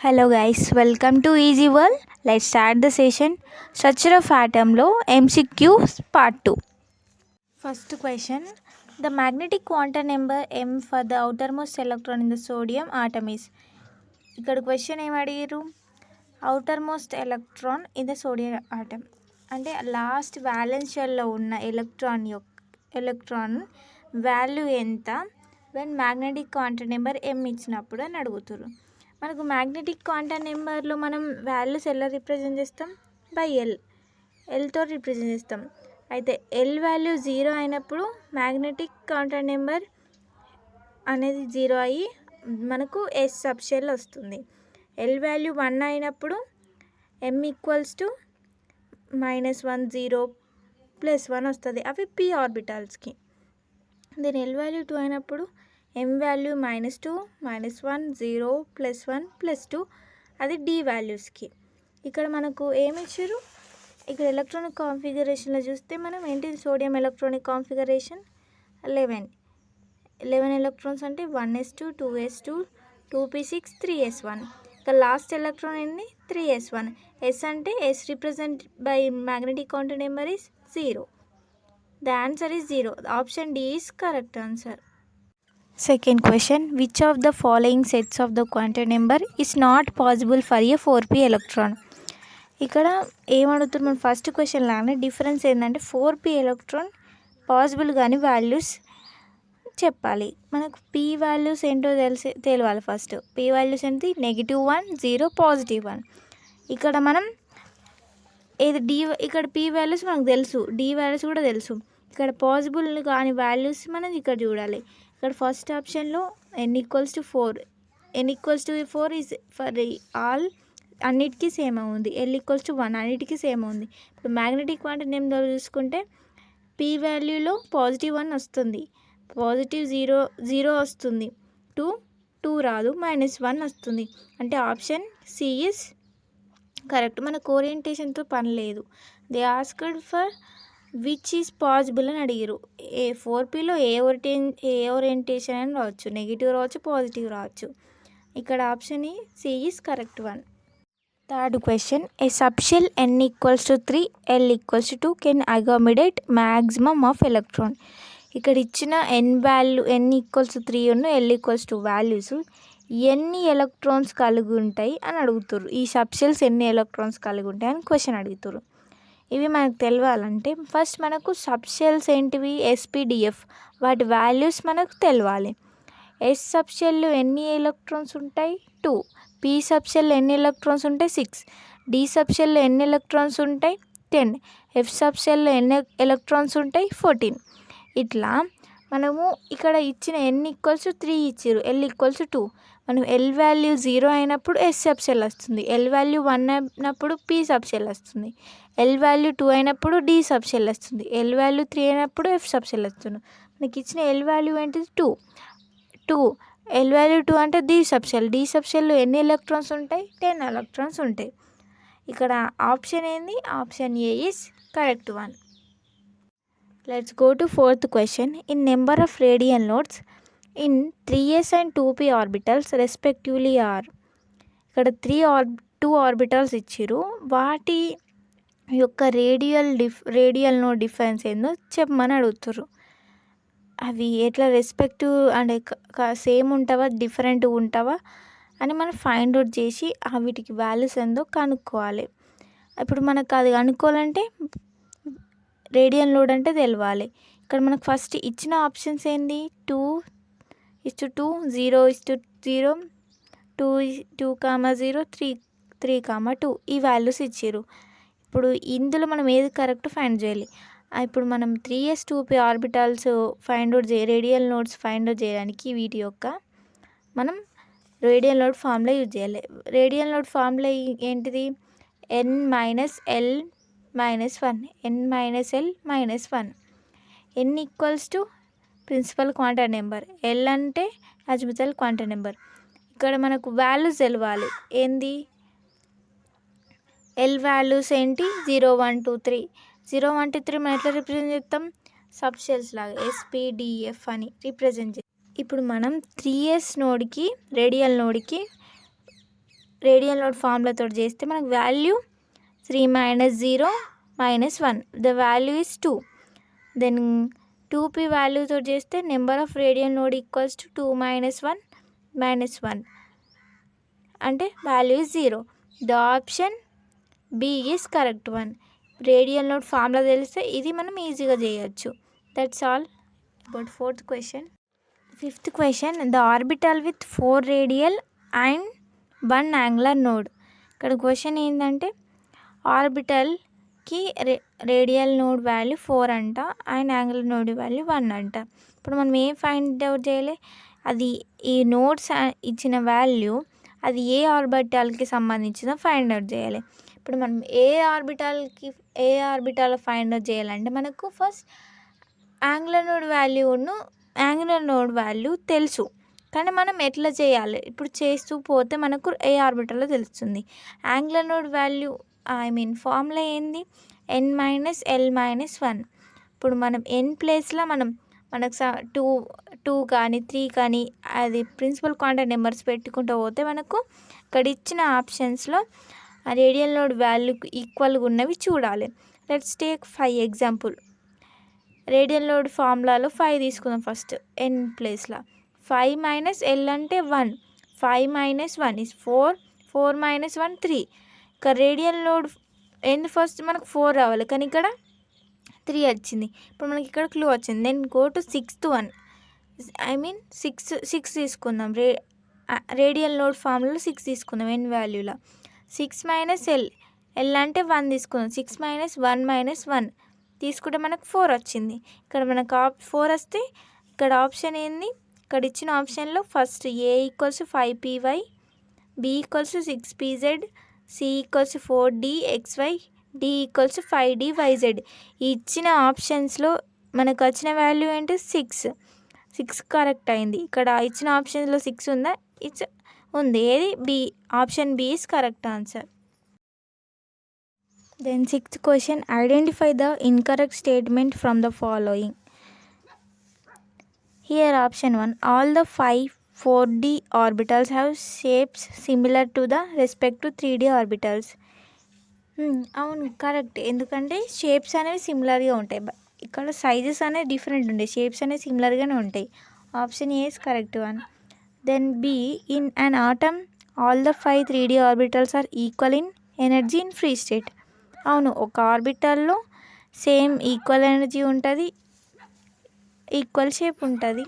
Hello guys, welcome to Easy World. Let's start the session. Structure of atom లో MCQs part 2. First question. The magnetic quantum number m for the outermost electron in the sodium atom is. ఇక్కడ question ఏం అడిగారు? outermost electron in the sodium atom అంటే last violence షెల్లో ఉన్న electron value ఎంత when magnetic quantum number m ఇచ్చినప్పుడు అని అడుగుతారు. మనకు మ్యాగ్నెటిక్ క్వాంటమ్ నెంబర్లో మనం వాల్యూస్ ఎలా రిప్రజెంట్ చేస్తాం? బై ఎల్తో రిప్రజెంట్ చేస్తాం. అయితే ఎల్ వాల్యూ 0 అయినప్పుడు మ్యాగ్నెటిక్ క్వాంటమ్ నెంబర్ అనేది 0 అయ్యి మనకు ఎస్ సబ్షెల్ వస్తుంది. ఎల్ వాల్యూ 1 అయినప్పుడు m ఈక్వల్స్ టు -1 0 +1 వస్తుంది. అవి p ఆర్బిటాల్స్కి. దెన్ ఎల్ వాల్యూ 2 అయినప్పుడు m వాల్యూ -2 -1 0 +1 +2 అది d వాల్యూస్కి. ఇక్కడ మనకు ఏమి ఇచ్చారు? ఇక్కడ ఎలక్ట్రానిక్ కాన్ఫిగరేషన్లో చూస్తే మనం ఏంటి సోడియం ఎలక్ట్రానిక్ కాన్ఫిగరేషన్ 11 ఎలక్ట్రాన్స్ అంటే 1s2 2s2 2p6 3s1. ఇక్కడ లాస్ట్ ఎలక్ట్రాన్ ఏంటి 3s1. s అంటే s represent by magnetic quantum number is 0. The answer is 0. Option D is correct answer. Second question, which of the following sets of the quantum number is not possible for a 4p electron? ఇక్కడ ఏమడుగుతుంది? మనం first question లాగానే difference ఏంటంటే 4p electron possible కానీ values చెప్పాలి. మనకు p values ఏంటో తెలియాలి. First p values ఏంటి? -1 0 +1. ఇక్కడ మనం ఏది d, ఇక్కడ p వాల్యూస్ మనకు తెలుసు, d వాల్యూస్ కూడా తెలుసు. ఇక్కడ పాసిబుల్ కానీ వాల్యూస్ మనం ఇక్కడ చూడాలి. ఇక్కడ ఫస్ట్ ఆప్షన్లో n = 4, n = 4 is for all అన్నిటికీ సేమ్ ఉంది. l = 1 అన్నిటికీ సేమ్ ఉంది. ఇప్పుడు మ్యాగ్నెటిక్ క్వాంటమ్ నెంబర్ చూసుకుంటే p వాల్యూలో +1 వస్తుంది, +0 వస్తుంది, 2 రాదు, -1 వస్తుంది. అంటే ఆప్షన్ C ఈజ్ కరెక్ట్. మనకు ఓరియంటేషన్తో పని లేదు. They asked for which is possible అని అడిగారు. 4pలో ఏ ఓరియంటేషన్ అని రావచ్చు, నెగిటివ్ రావచ్చు, పాజిటివ్ రావచ్చు. ఇక్కడ option C is correct one. Third question, A subshell n = 3 l = 2 can accommodate maximum of electron. ఇక్కడ ఇచ్చిన n వాల్యూ n = 3 ఉన్న l = 2 వాల్యూస్ ఎన్ని ఎలక్ట్రాన్స్ కలిగి ఉంటాయి అని అడుగుతారు. ఈ సబ్షెల్స్ ఎన్ని ఎలక్ట్రాన్స్ కలిగి ఉంటాయి అని క్వశ్చన్ అడుగుతారు. ఇవి మనకు తెలియాలంటే ఫస్ట్ మనకు సబ్షెల్స్ ఏంటివి? SPDF, వాటి వాల్యూస్ మనకు తెలియాలి. S సబ్షెల్లో ఎన్ని ఎలక్ట్రాన్స్ ఉంటాయి? 2. P సబ్షెల్లో ఎన్ని ఎలక్ట్రాన్స్ ఉంటాయి? 6. D సబ్షెల్లో ఎన్ని ఎలక్ట్రాన్స్ ఉంటాయి? 10. F సబ్షెల్లో ఎన్ని ఎలక్ట్రాన్స్ ఉంటాయి? 14. ఇట్లా మనము ఇక్కడ ఇచ్చిన n = 3 ఇచ్చారు, l = 2. మనం l వాల్యూ 0 అయినప్పుడు S సబ్షెల్ వస్తుంది, l వాల్యూ 1 అయినప్పుడు P సబ్షెల్ వస్తుంది, l వాల్యూ 2 అయినప్పుడు D సబ్షెల్ వస్తుంది, l వాల్యూ 3 అయినప్పుడు F సబ్షెల్ వస్తుంది. మనకి ఇచ్చిన l వాల్యూ ఏంటిది? 2. l వాల్యూ 2 అంటే D సబ్షెల్లో ఎన్ని ఎలక్ట్రాన్స్ ఉంటాయి? 10 ఎలక్ట్రాన్స్ ఉంటాయి. ఇక్కడ ఆప్షన్ ఏంది? Option A is correct one. Let's go to fourth question. In number of radial nodes in 3s and 2p orbitals respectively are. ఇక్కడ 2 ఆర్బిటల్స్ ఇచ్చిరు, వాటి యొక్క రేడియల్ నోడ్ డిఫరెన్స్ ఏందో చెప్పమని అడుగుతారు. అవి ఎట్లా రెస్పెక్టివ్ అంటే సేమ్ ఉంటావా డిఫరెంట్ ఉంటావా అని మనం ఫైండ్ అవుట్ చేసి వీటికి వాల్యూస్ ఏందో కనుక్కోవాలి. ఇప్పుడు మనకు అది కనుక్కోవాలంటే రేడియల్ నోడ్ అంటే తెలియాలి. ఇక్కడ మనకు ఫస్ట్ ఇచ్చిన ఆప్షన్స్ ఏంది? 2:2 0:0 2:0 3:2 ఈ వాల్యూస్ ఇచ్చారు. ఇప్పుడు ఇందులో మనం ఏది కరెక్ట్ ఫైండ్ చేయాలి. ఇప్పుడు మనం 3s 2p orbitals radial nodes find out చేయడానికి వీటి యొక్క మనం రేడియల్ నోడ్ ఫార్ములా యూజ్ చేయాలి. రేడియల్ నోడ్ ఫార్ములా ఏంటిది? n - l - 1, n - l - 1. n = principal quantum number, l అంటే అజిముతల్ క్వాంటమ్ నెంబర్. ఇక్కడ మనకు వాల్యూస్ తెలవాలి. ఏంది l వాల్యూస్ ఏంటి? 0 1 2 3. 0 1 2 3 మనం ఎట్లా రిప్రజెంట్ చేస్తాం? సబ్షెల్స్ లాగా SPDF అని రిప్రజెంట్ చేస్తాం. ఇప్పుడు మనం 3s నోడ్కి రేడియల్ నోడ్కి రేడియల్ లోడ్ ఫార్ములాతో చేస్తే మనకు value 3 - 0 - 1 the value is 2. Then 2p వాల్యూతో చేస్తే number of radial node equals to 2 - 1 - 1 అంటే value is 0. The option B is correct one. Radial node formula తెలిస్తే ఇది మనం ఈజీగా చేయొచ్చు. That's all about fourth question. Fifth question, the orbital with 4 radial and 1 angular node. ఇక్కడ question ఏంటంటే ఆర్బిటల్కి radial node value 4 అంట, అండ్ యాంగులర్ నోడ్ వాల్యూ 1 అంట. ఇప్పుడు మనం ఏం ఫైండ్ అవుట్ చేయాలి? అది ఈ నోడ్స్ ఇచ్చిన వాల్యూ అది ఏ ఆర్బిటాల్కి సంబంధించిందో ఫైండ్ అవుట్ చేయాలి. ఇప్పుడు మనం ఏ ఆర్బిటాల్ ఫైండ్ అవుట్ చేయాలంటే మనకు ఫస్ట్ యాంగులర్ నోడ్ వాల్యూ తెలుసు, కానీ మనం ఎట్లా చేయాలి? ఇప్పుడు చేస్తూ పోతే మనకు ఏ ఆర్బిటాల్లో తెలుస్తుంది. యాంగులర్ నోడ్ వాల్యూ ఫార్ములా ఏంది? n - l - 1. ఇప్పుడు మనం n ప్లేస్లో మనకు 2 కానీ 3 కానీ అది ప్రిన్సిపల్ క్వాంటమ్ నెంబర్స్ పెట్టుకుంటూ పోతే మనకు ఇక్కడ ఇచ్చిన ఆప్షన్స్లో రేడియల్ నోడ్ వాల్యూకి ఈక్వల్గా ఉన్నవి చూడాలి. Let's take 5 example. Radial node ఫార్ములాలో 5 తీసుకుందాం ఫస్ట్ n ప్లేస్లో. 5 - l అంటే 1, 5 - 1 is 4, 4 - 1 3. ఇక్కడ రేడియల్ నోడ్ ఫస్ట్ మనకు 4 రావాలి, కానీ ఇక్కడ 3 వచ్చింది. ఇప్పుడు మనకి ఇక్కడ క్లూ వచ్చింది. Then go to 6th one. 6 తీసుకుందాం. రేడియల్ నోడ్ ఫార్ములాలో 6 తీసుకుందాం n వాల్యూలో. 6 - l అంటే 1 తీసుకుందాం. 6 - 1 - 1 తీసుకుంటే మనకు 4 వచ్చింది. ఇక్కడ మనకు 4 వస్తే ఇక్కడ ఆప్షన్ ఏంది? ఇక్కడ ఇచ్చిన ఆప్షన్లో first a = 5py, b = 6pz, c = 4dxy, d = 5dyz. ఈ ఇచ్చిన ఆప్షన్స్లో మనకు వచ్చిన వాల్యూ ఏంటి? 6 కరెక్ట్ అయింది. ఇక్కడ ఇచ్చిన ఆప్షన్స్లో 6 ఉందా? ఉంది. ఏది? B. Option B is correct answer. Then 6th question, identify the incorrect statement from the following. Here option 1, all the 5 4D orbitals have shapes similar to the respective 3D orbitals. అవును, correct. ఎందుకంటే shapes అనేవి సిమిలర్గా ఉంటాయి. ఇక్కడ sizes అనేవి different ఉంటాయి, shapes అనేవి సిమిలర్గానే ఉంటాయి. Option A is correct one. Then B, in an atom all the 5 3D orbitals are equal in energy in free state. అవును, ఒక ఆర్బిటల్లో సేమ్ ఈక్వల్ ఎనర్జీ ఉంటుంది, ఈక్వల్ షేప్ ఉంటుంది.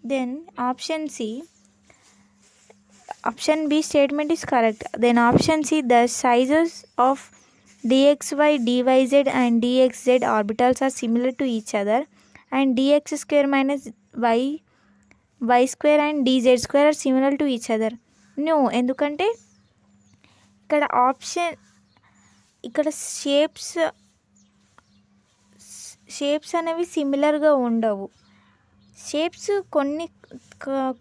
Then option C, option B statement is correct. Then option C, the sizes of dxy, dyz and dxz orbitals are similar to each other, and dx square minus y square and dz square are similar to each other. No, ఎందుకంటే ఇక్కడ shapes అనేవి సిమిలర్గా ఉండవు. Shapes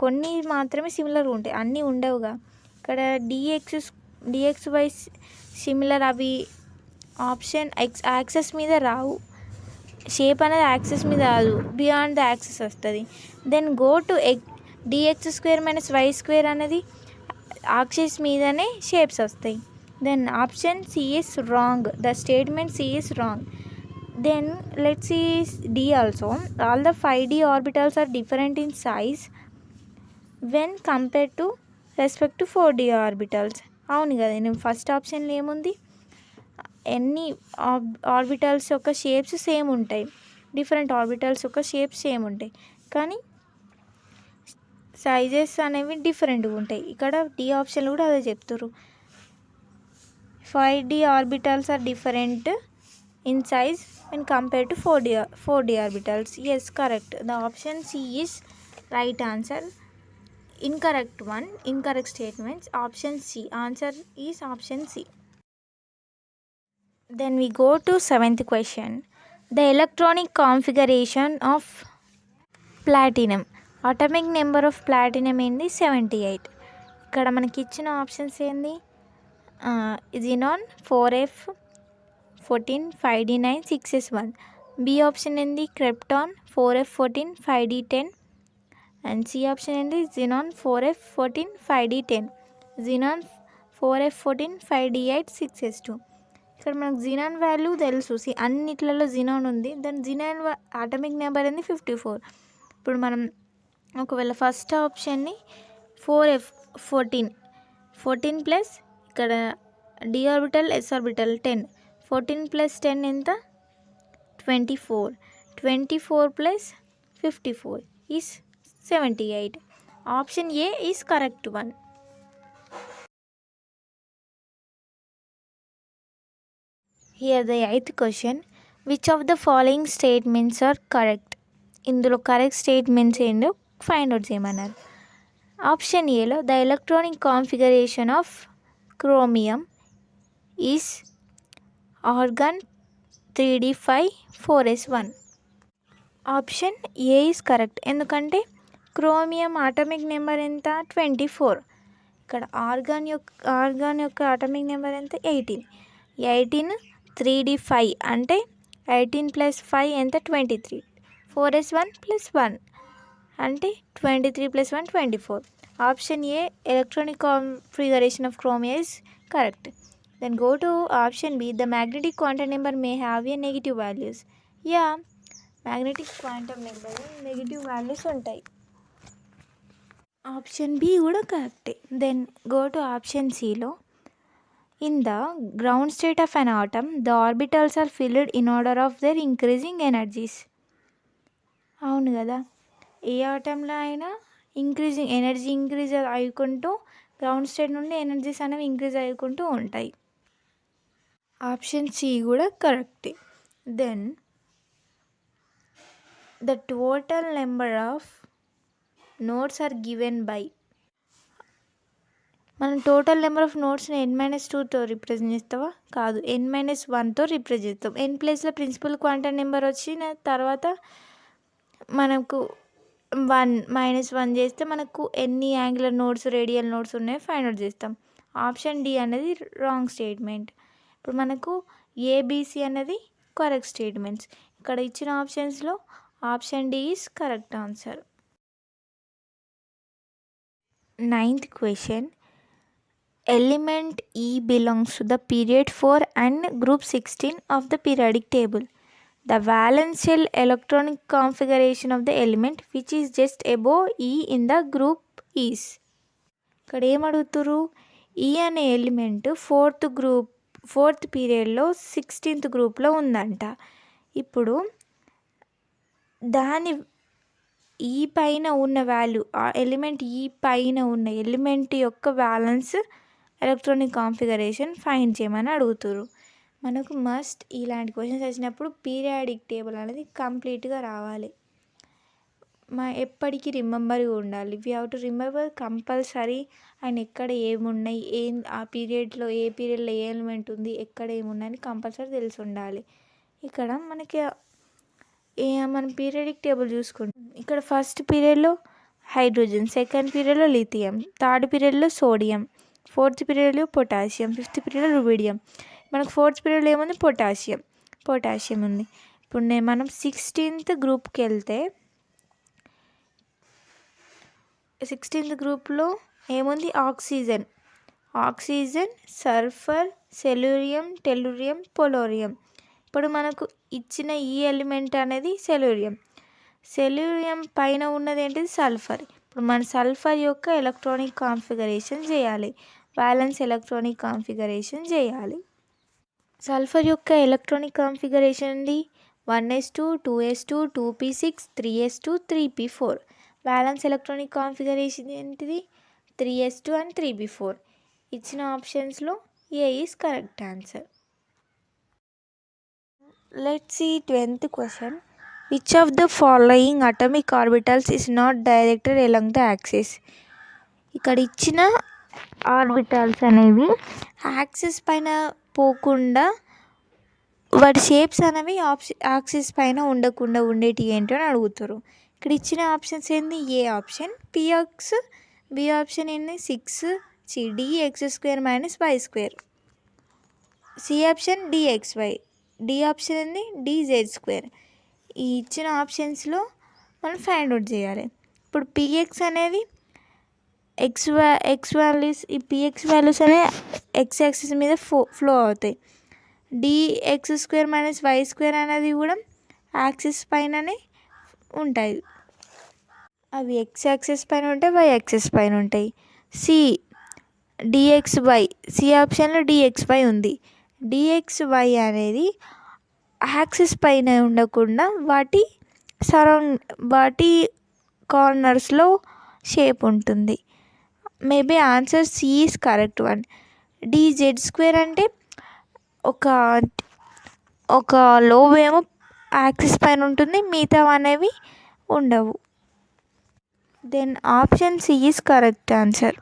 కొన్ని మాత్రమే సిమిలర్గా ఉంటాయి, అన్నీ ఉండవుగా. ఇక్కడ dxy సిమిలర్, అవి ఆప్షన్ యాక్సెస్ మీద రావు. షేప్ అనేది యాక్సెస్ మీద రాదు, బియాండ్ ద యాక్సెస్ వస్తుంది. Then go to dx square minus Y square అనేది యాక్సెస్ మీదనే షేప్స్ వస్తాయి. Then option C is wrong. The statement C is wrong. Then let's see D also. All the 5D orbitals are different in size when compared to respect to 4D orbitals. అవును కదా, నేను first ఆప్షన్లో ఏముంది? ఎన్ని orbitals యొక్క shapes same ఉంటాయి, different orbitals యొక్క shapes same ఉంటాయి, కానీ సైజెస్ అనేవి డిఫరెంట్గా ఉంటాయి. ఇక్కడ డి ఆప్షన్లు కూడా అదే చెప్తారు. 5D orbitals are different in size when compared to 4D orbitals. Yes, correct. The option C is right answer. Incorrect one, incorrect statements. Option C. Answer is option C. Then we go to 7th question. The electronic configuration of platinum. Atomic number of platinum ఏంది? 78. ఇక్కడ మనకి ఇచ్చిన options ఏంది? xenon 4f14 5d9 6s1. B option ఏంది? Krypton 4f14 5d10. And C option ఏంటి? xenon 4f14 5d10. xenon 4f14 5d8 6s2. ఇక్కడ మనకు xenon value తెలుసు. అన్నిట్లలో జినాన్ ఉంది. దాని జినాన్ అటామిక్ నెంబర్ ఏంది 54. ఇప్పుడు మనం ఒకవేళ ఫస్ట్ ఆప్షన్ని 4f14 ప్లస్ ఇక్కడ d orbital s orbital 10, 14 plus 10 ఎంత 24 plus 54 is 78. Option A is correct one. Here the 8th question. Which of the following statements are correct? ఇందులో కరెక్ట్ స్టేట్మెంట్స్ ఏంటో find out చేయమన్నారు. ఆప్షన్ ఏలో the electronic configuration of chromium is organ 3d5 4s1. Option A is correct. ఎందుకంటే chromium atomic number ఎంత 24. ఇక్కడ organ యొక్క atomic number ఎంత 18 3d5 అంటే 18 ప్లస్ 5 ఎంత 23. 4s1 ప్లస్ 1 అంటే 23 plus 1 24. Option A electronic configuration of chromium is correct. Then go to option B the magnetic quantum number may have a negative values. Yeah, magnetic quantum number negative values ఉంటాయి. Option B కూడా కరెక్టే. Then go to option సిలో in the ground state of an atom the orbitals are filled in order of their increasing energies. అవును కదా, ఏ ఆటంలో అయినా energy increase అయ్యుకుంటూ గ్రౌండ్ స్టేట్ నుండి ఎనర్జీస్ అనేవి ఇంక్రీజ్ అయ్యుకుంటూ ఉంటాయి. ఆప్షన్ సి కూడా కరెక్టే. Then the total number of nodes are given by. మనం టోటల్ నెంబర్ ఆఫ్ నోట్స్ని n-2తో రిప్రజెంట్ చేస్తావా? కాదు, n-1తో రిప్రజెంట్ చేస్తాం. n ప్లేస్లో ప్రిన్సిపల్ క్వాంటమ్ నెంబర్ వచ్చిన తర్వాత మనకు 1 చేస్తే మనకు ఎన్ని యాంగులర్ నోట్స్ రేడియల్ నోట్స్ ఉన్నాయో ఫైండ్ అవుట్ చేస్తాం. ఆప్షన్ డి అనేది రాంగ్ స్టేట్మెంట్. ఇప్పుడు మనకు ఏబిసి అనేది కరెక్ట్ స్టేట్మెంట్స్. ఇక్కడ ఇచ్చిన ఆప్షన్స్లో option D is correct answer. 9th question. Element E belongs to the period 4 and group 16 of the periodic table. The valence shell electronic configuration of the element which is just above E in the group is. ఇక్కడ ఏమడుగుతురు, ఈ అనే element fourth పీరియడ్లో 16th గ్రూప్లో ఉందంట. ఇప్పుడు దాని ఈ పైన ఉన్న వాల్యూ, ఆ ఎలిమెంట్ ఈ పైన ఉన్న ఎలిమెంట్ యొక్క వ్యాలెన్స్ ఎలక్ట్రానిక్ కాన్ఫిగరేషన్ ఫైండ్ చేయమని అడుగుతారు. మనకు మస్ట్ ఇలాంటి క్వశ్చన్స్ వచ్చినప్పుడు పీరియాడిక్ టేబుల్ అనేది కంప్లీట్గా రావాలి. ఎప్పటికీ రిమెంబర్గా ఉండాలి. We have to remember compulsory and ఎక్కడ ఏమున్నాయి, ఆ పీరియడ్లో ఏ పీరియడ్లో ఏ ఎలిమెంట్ ఉంది, ఎక్కడ ఏమున్నాయని కంపల్సరీ తెలిసి ఉండాలి. ఇక్కడ మనకి మనం పీరియాడిక్ టేబుల్ చూసుకుంటాం. ఇక్కడ ఫస్ట్ పీరియడ్లో హైడ్రోజన్, సెకండ్ పీరియడ్లో లిథియం, థర్డ్ పీరియడ్లో సోడియం, ఫోర్త్ పీరియడ్లో పొటాషియం, ఫిఫ్త్ పీరియడ్లో రుబిడియం. మనకు ఫోర్త్ పీరియడ్లో ఏముంది, పొటాషియం ఉంది. ఇప్పుడు మనం 16th గ్రూప్కి వెళ్తే 16th గ్రూప్లో ఏముంది, ఆక్సిజన్, సల్ఫర్, సెల్యూరియం, టెల్లూరియం, పొలోరియం. ఇప్పుడు మనకు ఇచ్చిన ఈ ఎలిమెంట్ అనేది సెల్యూరియం పైన ఉన్నది ఏంటిది, సల్ఫర్. ఇప్పుడు మన సల్ఫర్ యొక్క ఎలక్ట్రానిక్ కాన్ఫిగరేషన్ చేయాలి, బ్యాలెన్స్ ఎలక్ట్రానిక్ కాన్ఫిగరేషన్ చేయాలి. సల్ఫర్ యొక్క ఎలక్ట్రానిక్ కాన్ఫిగరేషన్ ఉంది 1s2 2s2 2p6 3s2 3p4. Balance electronic configuration ఏంటిది 3s2 అండ్ 3p4. ఇచ్చిన ఆప్షన్స్లో A is correct answer. Let's see 12th question. Which of the following atomic orbitals is not directed along the axis? ఇక్కడ ఇచ్చిన orbitals అనేవి axis పైన పోకుండా వాటి shapes అనేవి యాక్సిస్ పైన ఉండకుండా ఉండేటి ఏంటో అని అడుగుతారు. ఇక్కడ ఇచ్చిన ఆప్షన్స్ ఏంది, A option px, B option ఏంది 6 dx² - y², C option dxy, D option ఏంది dz². ఈ ఇచ్చిన ఆప్షన్స్లో మనం ఫైండ్ అవుట్ చేయాలి. ఇప్పుడు px అనేది ఎక్స్ వాల్యూస్ ఈ పిఎక్స్ వాల్యూస్ అనేవి ఎక్స్ యాక్సిస్ మీద ఫ్లో అవుతాయి. Dx square minus Y square అనేది కూడా యాక్సిస్ పైననే ఉంటాయి. అవి ఎక్స్ యాక్సిస్ పైన ఉంటాయి, వై యాక్సిస్ పైన ఉంటాయి. సి డిఎక్స్వై, సి ఆప్షన్లో డిఎక్స్వై ఉంది. డిఎక్స్వై అనేది యాక్సిస్ పైన ఉండకుండా వాటి కార్నర్స్లో షేప్ ఉంటుంది. Maybe answer C is correct one. Dz square అంటే ఒక లోబ్ ఏమో యాక్సిస్ పైన ఉంటుంది, మిగతా అనేవి ఉండవు. Then option C is correct answer.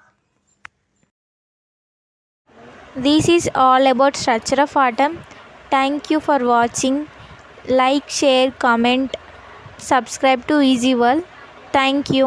This is all about structure of atom. Thank you for watching. Like, share, comment, subscribe to Easy World. Thank you.